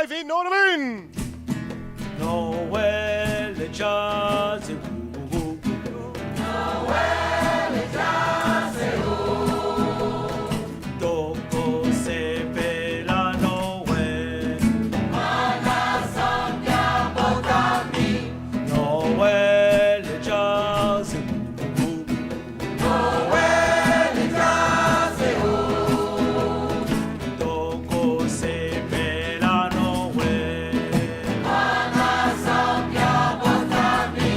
5 in Noorderwijn. Noël est déjà c'est où. Noël est déjà c'est où. Dopo se bella Noël. Mana sappiamo tanti. Noël est déjà c'est où. Noël est déjà c'est où. Dopo se bella Noël. Mana sappiamo tanti.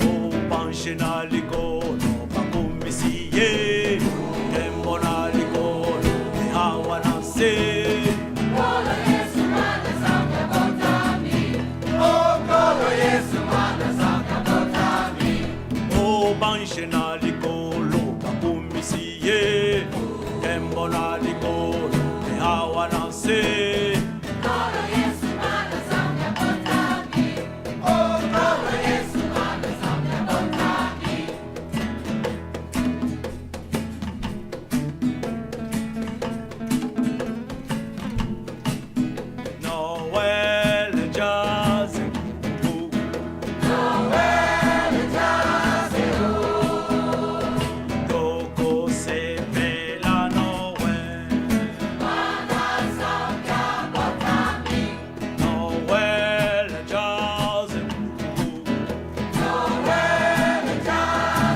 O pancinalico no pa come si è. Tempo nalico e hawa nasce. Kolo Jesu mana sappiamo tanti. Oh Kolo Jesu mana sappiamo tanti. O pancinalico lo pa come si è. Tempo nalico e hawa nasce. Kolo Jesu mana sappiamo tanti. Oh Kolo Jesu mana sappiamo tanti. Noël est déjà c'est où. Noël est déjà c'est où. Dopo se bella Noël. Mana sappiamo tanti. Noël est déjà c'est où. Noël è già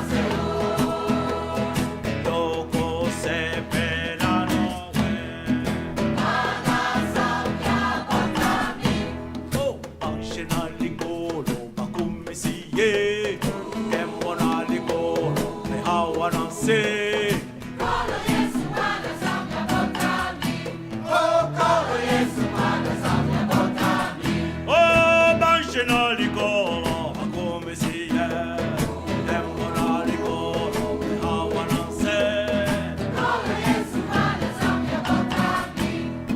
se où. Dopo se bella Noël. Mana sappiamo tanti. Oh, pancinalico ma come si è. Tempo nalico e hawa nasce. Kolo Jesu mana sappiamo tanti. Oh Kolo Jesu mana sappiamo tanti. Oh, pancinalico ma come si è. Tempo nalico e hawa nasce. Kolo Jesu mana sappiamo tanti.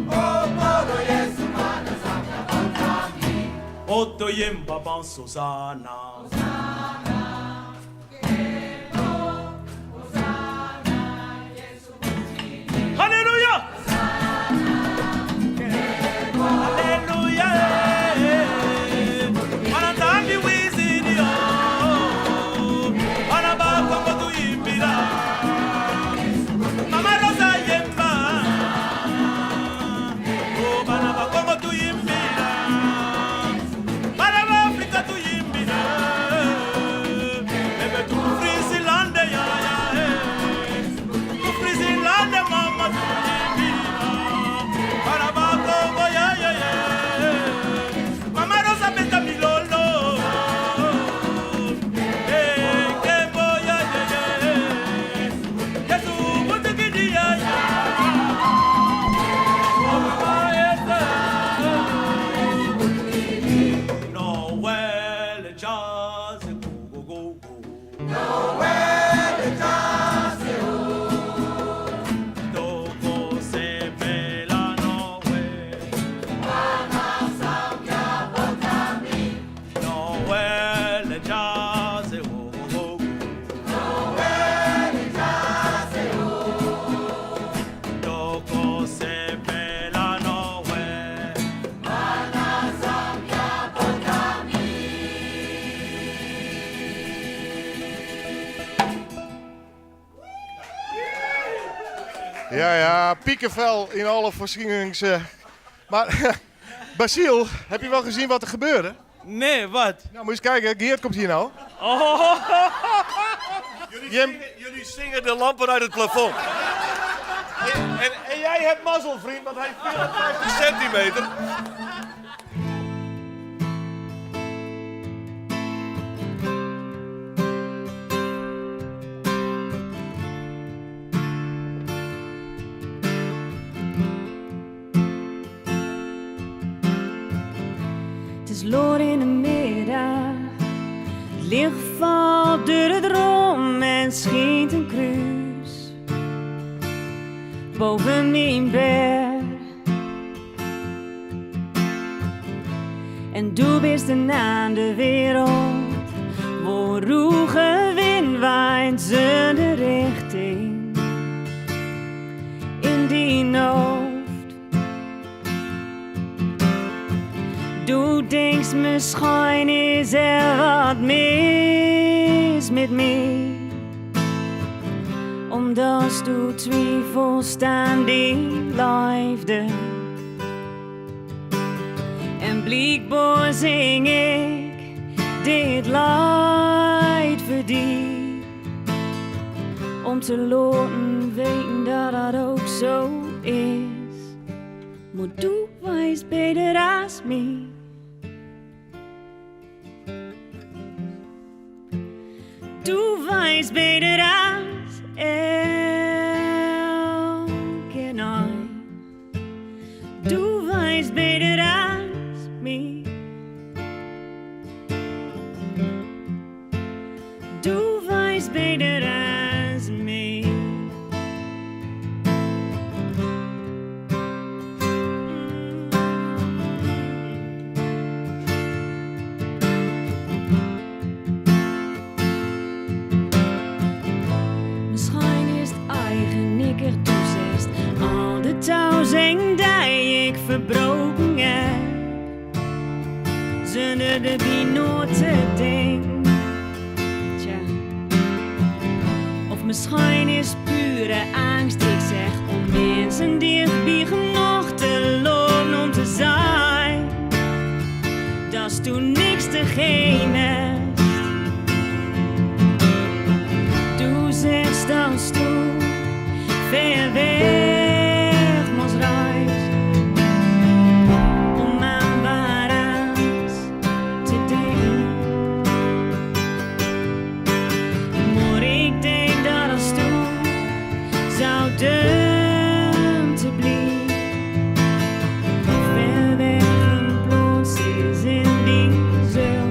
Oh Kolo Jesu mana sappiamo tanti. Otto yemba ban Susana. Halleluja! Halleluja! Wanadhambi wizini yo. Wanabaka mbogu yimbira. Mama Rosa yemba. Oh, bana bakongo tu yimbira. Bana ba Afrika tu yimbira. Ebe tu Frisilande ya ya. Tu Frisilande mama tu yimbira. Bana bakongo ya ya ya. Mama Rosa beta milolo. Hey, kembo ya ya ya. Yesu mutukidi ya ya. Noël est déjà c'est go go go. Noël è già se où. Dopo se bella Noël. Mana sappiamo tanti. Noël est déjà c'est go go go. Noël è già se où. Dopo se bella Noël. Mana sappiamo tanti. Ja, piekenvel in alle voorzienings. Maar Basiel, heb je wel gezien wat er gebeurde? Nee, wat? Nou, moet je eens kijken. Geert komt hier nou. Oh, Jullie zingen de lampen uit het plafond. En jij hebt mazzel, vriend, want hij is 54 centimeter. Het is loor in de middag, het licht valt door het rom en schiet een kruis boven mijn bed. En du bist aan de wereld, waar roege wind waait zonder richting in die hoofd. Du denkst misschien is er wat mis met mij. Omdat du twijfelst aan die liefde. En blijkbaar zing ik dit lied voor die. Om te laten weten dat dat ook zo is. Maar du weet beter als mij. Du weet beter als elke nacht. Du weet beter als mij. Du weet beter als mij. Misschien is het eigenlijker toezegd al de touwzeng die ik verbroken heb. Zonder de nooit te denken. Tja. Of misschien is het pure angst, ik zeg, om mensen dichtbij genoeg te lopen om te zijn. Dat is toen niks te geven. Du zegt als du ver weg moest reizen. Om aan waarheid te denken. Maar ik denk dat als du zou durven te blijven. Ver weg in plaats is in die zon.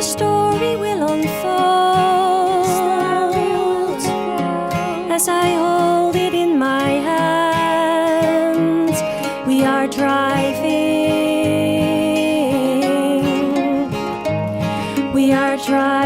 story will unfold as I hold it in my hands. We are driving. We are driving.